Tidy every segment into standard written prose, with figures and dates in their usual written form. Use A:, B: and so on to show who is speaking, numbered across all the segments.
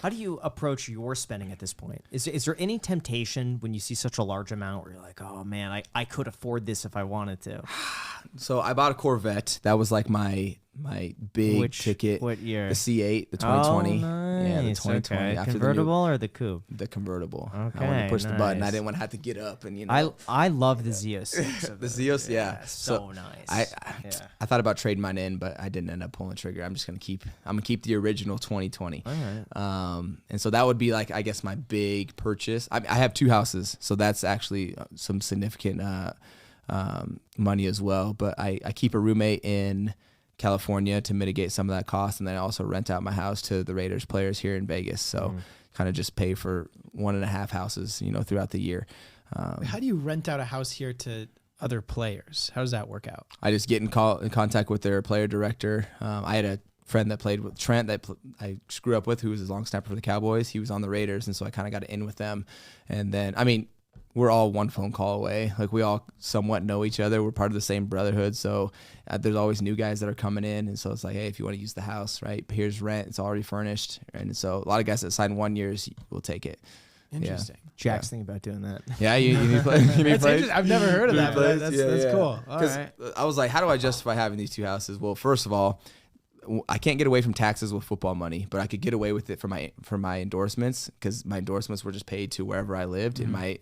A: How do you approach your spending at this point? Is there any temptation when you see such a large amount where you're like, oh man, I could afford this if I wanted to?
B: So I bought a Corvette. That was like my big ticket.
A: What year?
B: The C8, the 2020.
A: Oh, nice.
B: Yeah, the 2020.
A: Okay.
B: After
A: Convertible or the coupe?
B: the convertible.
A: Okay,
B: I wanted to push the button. I
A: nice.
B: didn't want to have to get up and
A: I love the Z06.
B: The Z06, yeah.
A: So nice.
B: I thought about trading mine in, but I didn't end up pulling the trigger. I'm gonna keep the original 2020.
A: All right.
B: And so that would be like, I guess, my big purchase. I have 2 houses, so that's actually some significant money as well. But I keep a roommate in California to mitigate some of that cost, and then I also rent out my house to the Raiders players here in Vegas. So kind of just pay for 1.5 houses, throughout the year.
C: How do you rent out a house here to other players? How does that work out?
B: I just get in contact with their player director. I had a friend that played with Trent that I grew up with, who was his long snapper for the Cowboys. He was on the Raiders, and so I kind of got in with them. And then, we're all one phone call away. Like, we all somewhat know each other. We're part of the same brotherhood. So there's always new guys that are coming in. And so it's like, hey, if you want to use the house, right, here's rent. It's already furnished. And so a lot of guys that sign 1 year will take it.
C: Interesting.
B: Yeah.
A: Jack's thinking about doing that.
B: Yeah, you need plays?
C: I've never heard of that, but that's cool. All right.
B: I was like, how do I justify having these 2 houses? Well, first of all, I can't get away from taxes with football money, but I could get away with it for my endorsements, because my endorsements were just paid to wherever I lived, and my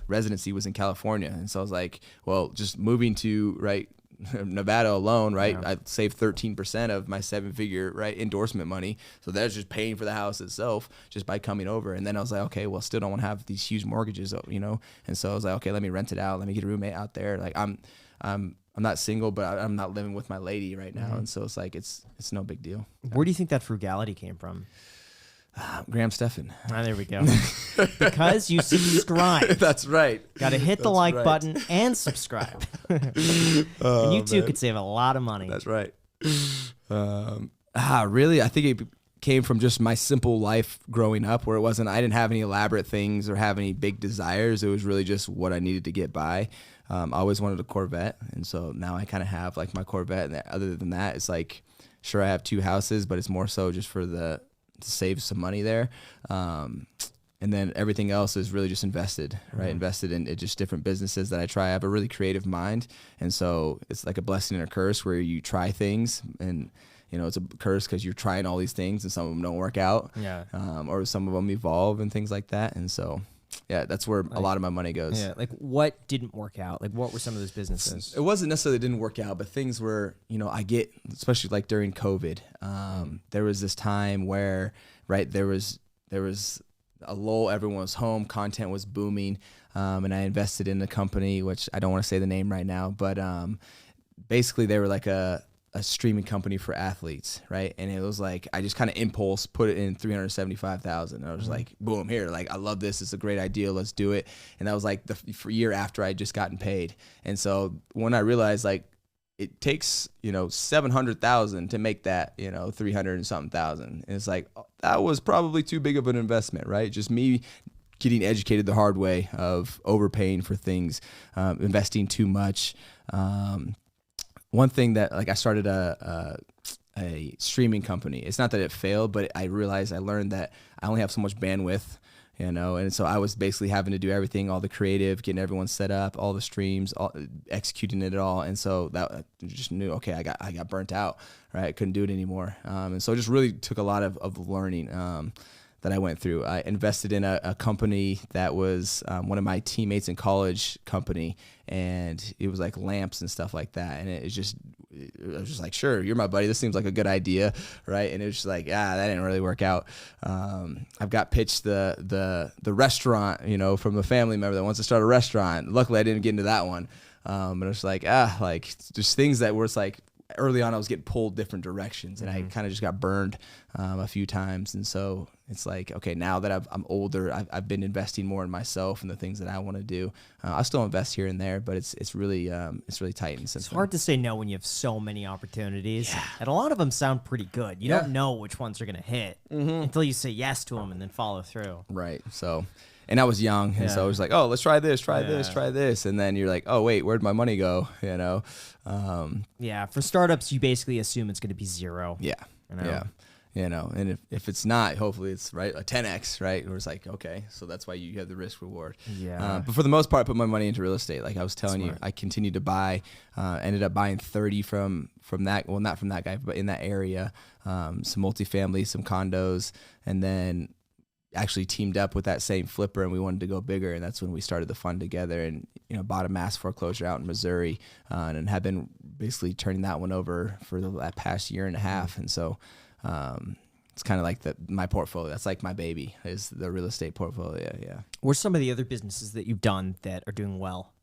B: residency was in California. And so I was like, well, just moving to Nevada alone, right? I saved 13% of my 7-figure endorsement money, so that's just paying for the house itself just by coming over. And then I was like, okay, well, still don't want to have these huge mortgages, And so I was like, okay, let me rent it out. Let me get a roommate out there. Like, I'm not single, but I'm not living with my lady right now. And so it's like, it's no big deal.
A: Where do you think that frugality came from?
B: Graham Stephan.
A: There we go. Because you subscribe.
B: That's right.
A: Got to hit the like button and subscribe. And you too could save a lot of money.
B: That's right. Really? I think it came from just my simple life growing up, where I didn't have any elaborate things or have any big desires. It was really just what I needed to get by. I always wanted a Corvette, and so now I kind of have my Corvette. And other than that, it's like, sure, I have 2 houses, but it's more so just to save some money there. And then everything else is really just invested, right? Invested in just different businesses that I try. I have a really creative mind, and so it's like a blessing and a curse, where you try things, and it's a curse because you're trying all these things and some of them don't work out, or some of them evolve and things like that. And so, yeah, that's where a lot of my money goes.
A: Yeah, what didn't work out? What were some of those businesses?
B: It wasn't necessarily it didn't work out, but things were, I get, especially during COVID, there was this time where, there was a lull, everyone was home, content was booming, and I invested in a company, which I don't want to say the name right now, but basically they were like a streaming company for athletes, right? And it was like, I just kind of impulse put it in $375,000. I was like, boom, here, I love this. It's a great idea. Let's do it. And that was like the year after I just gotten paid. And so when I realized it takes, $700,000 to make that, 300 and something thousand. And it's like, that was probably too big of an investment, right? Just me getting educated the hard way of overpaying for things, investing too much. One thing that I started a streaming company. It's not that it failed, but I learned that I only have so much bandwidth, and so I was basically having to do everything, all the creative, getting everyone set up, all the streams, executing it all. And so that I just knew, okay, I got burnt out, right? I couldn't do it anymore. And so it just really took a lot of learning that I went through. I invested in a company that was one of my teammates in college company, and it was like lamps and stuff like that. And I was just like, sure, you're my buddy. This seems like a good idea, right? And it was just like, that didn't really work out. I've got pitched the restaurant, from a family member that wants to start a restaurant. Luckily, I didn't get into that one. But it was like, just things that were like, early on I was getting pulled different directions, and I kind of just got burned a few times. And so it's like, okay, now that I'm older, I've been investing more in myself and the things that I want to do. I still invest here and there, but it's really tightened since.
A: It's hard to say no when you have so many opportunities, and a lot of them sound pretty good. You don't know which ones are going to hit until you say yes to them and then follow through.
B: Right. So. And I was young, and so I was like, oh, let's try this, try this. And then you're like, oh, wait, where'd my money go?
A: For startups, you basically assume it's going to be zero.
B: Yeah. you know, and if it's not, hopefully it's right a 10x, right? Where it's like, okay, so that's why you have the risk reward.
A: Yeah.
B: But for the most part, I put my money into real estate. Like I was telling
A: Smart.
B: you, I continued to buy, ended up buying 30 from that, well, not from that guy, but in that area, some multifamily, some condos, and then actually teamed up with that same flipper, and we wanted to go bigger, and that's when we started the fund together, and bought a mass foreclosure out in Missouri, and have been basically turning that one over for that past year and a half. And so it's kind of like my portfolio. That's like my baby, is the real estate portfolio. Yeah.
A: What's some of the other businesses that you've done that are doing well?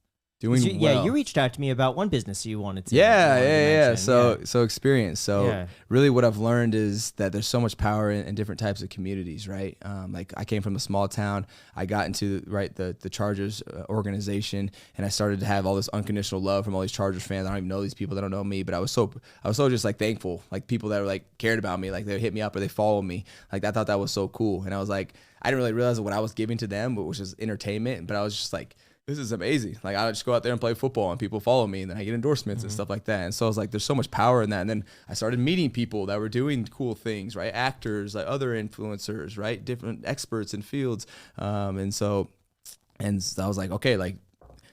B: Doing well.
A: Yeah, you reached out to me about one business you wanted to.
B: Yeah.
A: Mention.
B: So experience. So really what I've learned is that there's so much power in different types of communities, right? Like I came from a small town. I got into the Chargers organization, and I started to have all this unconditional love from all these Chargers fans. I don't even know these people. They don't know me, but I was so just like thankful, like people that were like cared about me, like they would hit me up or they followed me. Like I thought that was so cool. And I was like, I didn't really realize what I was giving to them, which was entertainment. But I was just like, this is amazing. Like I would just go out there and play football and people follow me, and then I get endorsements and stuff like that. And so I was like, there's so much power in that. And then I started meeting people that were doing cool things, right? Actors, like other influencers, right? Different experts in fields. And so I was like, okay, like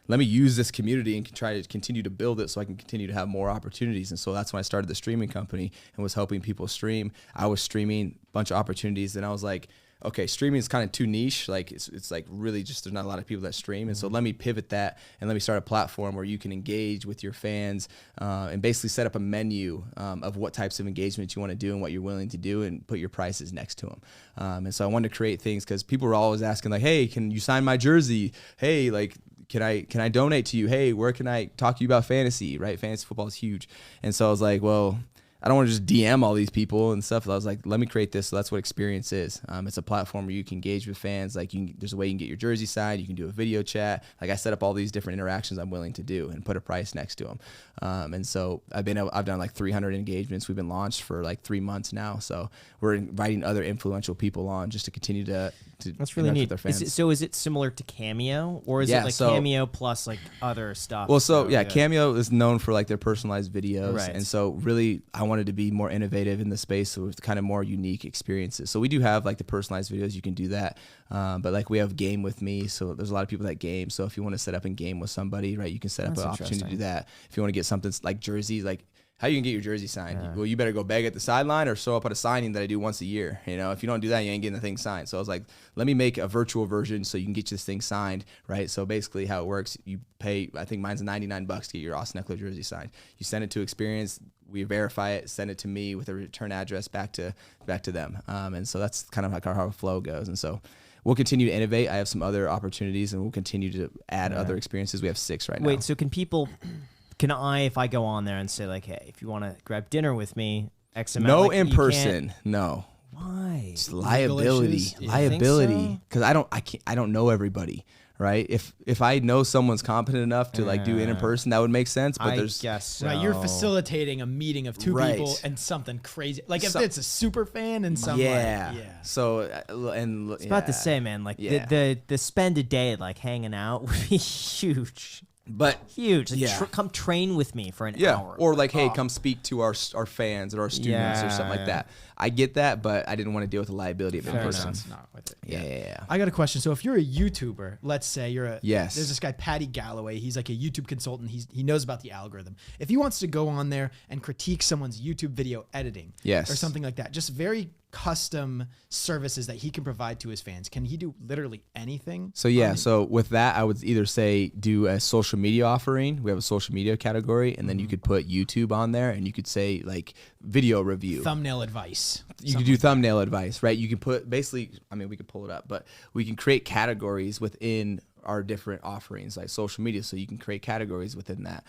B: let me use this community and try to continue to build it so I can continue to have more opportunities. And so that's when I started the streaming company and was helping people stream. I was streaming a bunch of opportunities, and I was like, okay, streaming is kind of too niche. Like it's like really just, there's not a lot of people that stream. And so let me pivot that and let me start a platform where you can engage with your fans, and basically set up a menu of what types of engagement you want to do and what you're willing to do, and put your prices next to them. And so I wanted to create things because people were always asking like, hey, can you sign my jersey? Hey, like, can I donate to you? Hey, where can I talk to you about fantasy, right? Fantasy football is huge. And so I was like, well, I don't want to just DM all these people and stuff. I was like, let me create this. So that's what Experience is. It's a platform where you can engage with fans. Like there's a way you can get your jersey signed. You can do a video chat. Like I set up all these different interactions I'm willing to do and put a price next to them. And so I've done like 300 engagements. We've been launched for like 3 months now. So we're inviting other influential people on just to continue to
A: that's really neat.
B: With their fans.
A: Is it similar to Cameo, or is it like Cameo plus like other stuff?
B: Well, Cameo is known for like their personalized videos,
A: right.
B: And so really I wanted to be more innovative in the space with kind of more unique experiences. So we do have like the personalized videos, you can do that, but like we have Game With Me, so there's a lot of people that game. So if you want to set up and game with somebody, right, you can set up an opportunity to do that. If you want to get something like jerseys, like how you can get your jersey signed? Yeah. Well, you better go beg at the sideline or show up at a signing that I do once a year. If you don't do that, you ain't getting the thing signed. So I was like, let me make a virtual version so you can get this thing signed, right? So basically how it works, you pay, I think mine's $99 to get your Austin Ekeler jersey signed. You send it to Experience, we verify it, send it to me with a return address back to them. And so that's kind of like how our flow goes. And so we'll continue to innovate. I have some other opportunities, and we'll continue to add other experiences. We have 6 right now.
A: Wait, so can I, if I go on there and say like, hey, if you want to grab dinner with me, X amount.
B: No, like, in person. No.
A: Why?
B: It's liability. Liability. Because I don't know everybody, right? If I know someone's competent enough to like do it in person, that would make sense. But
A: I guess so.
C: Right, you're facilitating a meeting of 2 people and something crazy. Like if it's a super fan and something.
B: Yeah. So
A: it's about to say, man. Like the spend a day like hanging out would be huge.
B: But
A: huge. Like, come train with me for an hour.
B: Or like, hey, come speak to our fans or our students or something like that. I get that, but I didn't want to deal with the liability of it in person.
C: Not with it.
B: Yeah.
C: I got a question. So if you're a YouTuber, let's say
B: there's
C: this guy, Patty Galloway. He's like a YouTube consultant. He knows about the algorithm. If he wants to go on there and critique someone's YouTube video editing or something like that, just very custom services that he can provide to his fans, can he do literally anything?
B: So with that, I would either say do a social media offering. We have a social media category, and then you could put YouTube on there, and you could say like video review,
C: thumbnail advice.
B: You could do thumbnail advice, right? You can put basically, I mean, we could pull it up, but we can create categories within our different offerings like social media. So you can create categories within that,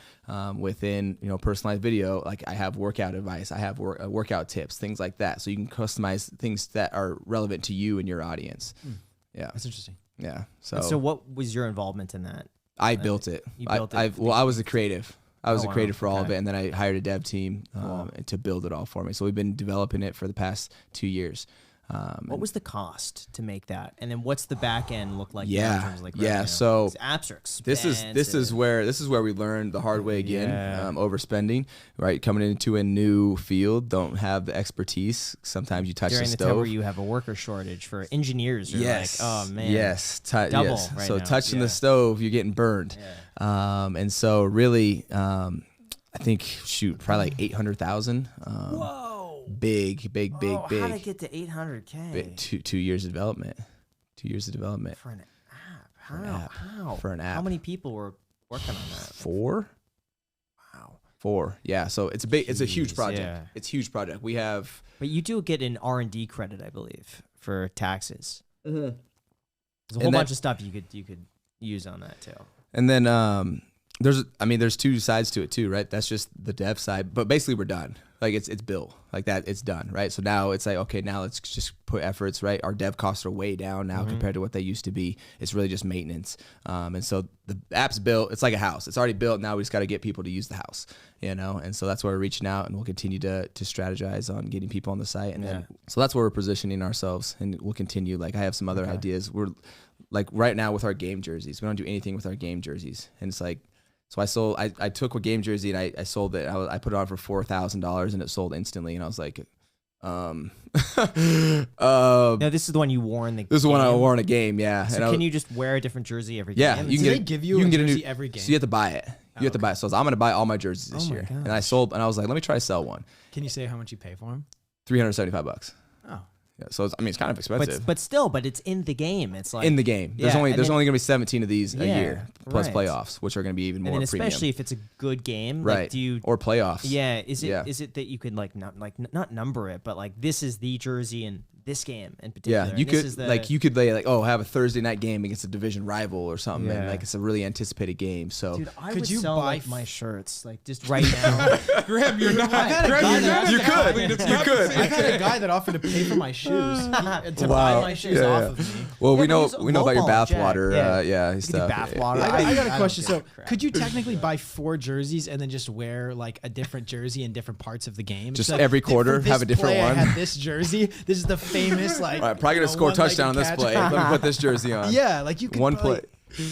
B: within, personalized video. Like I have workout advice, I have workout tips, things like that. So you can customize things that are relevant to you and your audience. Yeah.
C: That's interesting.
B: Yeah.
A: So what was your involvement in that?
B: I built it.
A: You built it?
B: I was the creative. I was a creative for all of
A: Okay.
B: it, and then I hired a dev team to build it all for me. So we've been developing it for the past 2 years.
A: What was the cost to make that, and then what's the back end look like?
B: Yeah,
A: in terms of like
B: yeah.
A: revenue?
B: So
A: apps are expensive.
B: this is where we learned the hard way again. Overspending, right? Coming into a new field, don't have the expertise. Sometimes you touch
A: during
B: the
A: the
B: stove.
A: time where you have a worker shortage for engineers.
B: Yes.
A: Like, oh man.
B: Yes.
A: Double
B: yes.
A: right
B: So
A: now.
B: touching the stove, you're getting burned.
A: Yeah.
B: And so really, I think probably like 800,000.
A: Whoa.
B: Big.
A: How did I get to 800K?
B: 2 years of development. 2 years of development.
A: For an app. How?
B: For an app.
A: How many people were working on that?
B: 4.
A: Wow.
B: 4. Yeah. So it's a huge
A: Jeez,
B: project.
A: yeah.
B: It's a huge project. We have.
A: But you do get an R&D credit, I believe, for taxes.
B: Mm-hmm.
A: There's a whole bunch of stuff you could use on that too.
B: And then there's 2 sides to it too, right? That's just the dev side, but basically we're done. Like it's built like that. It's done, right? So now it's like, okay, now let's just put efforts, right? Our dev costs are way down now compared to what they used to be. It's really just maintenance. And so the app's built. It's like a house. It's already built. Now we just got to get people to use the house, And so that's why we're reaching out, and we'll continue to strategize on getting people on the site. And then, so that's where we're positioning ourselves, and we'll continue. Like I have some other ideas. We're like right now with our game jerseys, we don't do anything with our game jerseys. And it's like, so I took a game jersey and I sold it. I put it on for $4,000 and it sold instantly. And I was like,
A: no, this is the one you wore in the game.
B: This is the one I wore in a game, yeah.
A: So can you just wear a different jersey every game?
B: Yeah,
C: they give you a jersey every game?
B: So you have to buy it. You have to buy it. So I'm going to buy all my jerseys this year.
A: Gosh.
B: And I was like, let me try to sell one.
C: Can you say how much you pay for them?
B: $375.
C: Oh.
B: Yeah, so it's kind of expensive.
A: But it's in the game. It's like
B: in the game. There's only going to be 17 of these a year plus
A: right.
B: playoffs, which are going to be even more
A: and
B: premium.
A: especially if it's a good game,
B: right?
A: Like, do you
B: or playoffs?
A: Yeah. Is it that you could not number it, but like this is the jersey in this game in particular?
B: Yeah, you could have a Thursday night game against a division rival or something, and like it's a really anticipated game. So
A: dude, I
C: could
A: would
C: you
A: sell
C: buy
A: like my shirts like just right now.
D: Graham, you're not.
B: You could.
C: I've had a guy that offered to pay for my shoes to buy my shoes
B: Yeah,
C: off
B: yeah.
C: of me.
B: Well, we
A: but
B: know
A: he's
B: about your
A: lowball, Jack.
B: bathwater.
A: Yeah.
B: Stuff.
A: Bathwater.
C: I got a
A: don't
C: question.
A: give
C: So,
A: a crap.
C: could you technically buy 4 jerseys and then just wear like a different jersey in different parts of the game?
B: Just
C: like,
B: every quarter
C: for this
B: have a different
C: play,
B: one?
C: I had this jersey. This is the famous like.
B: All right, probably gonna score a touchdown on this play. Let me put this jersey on.
C: Yeah, like you could
B: One
C: probably,
B: play.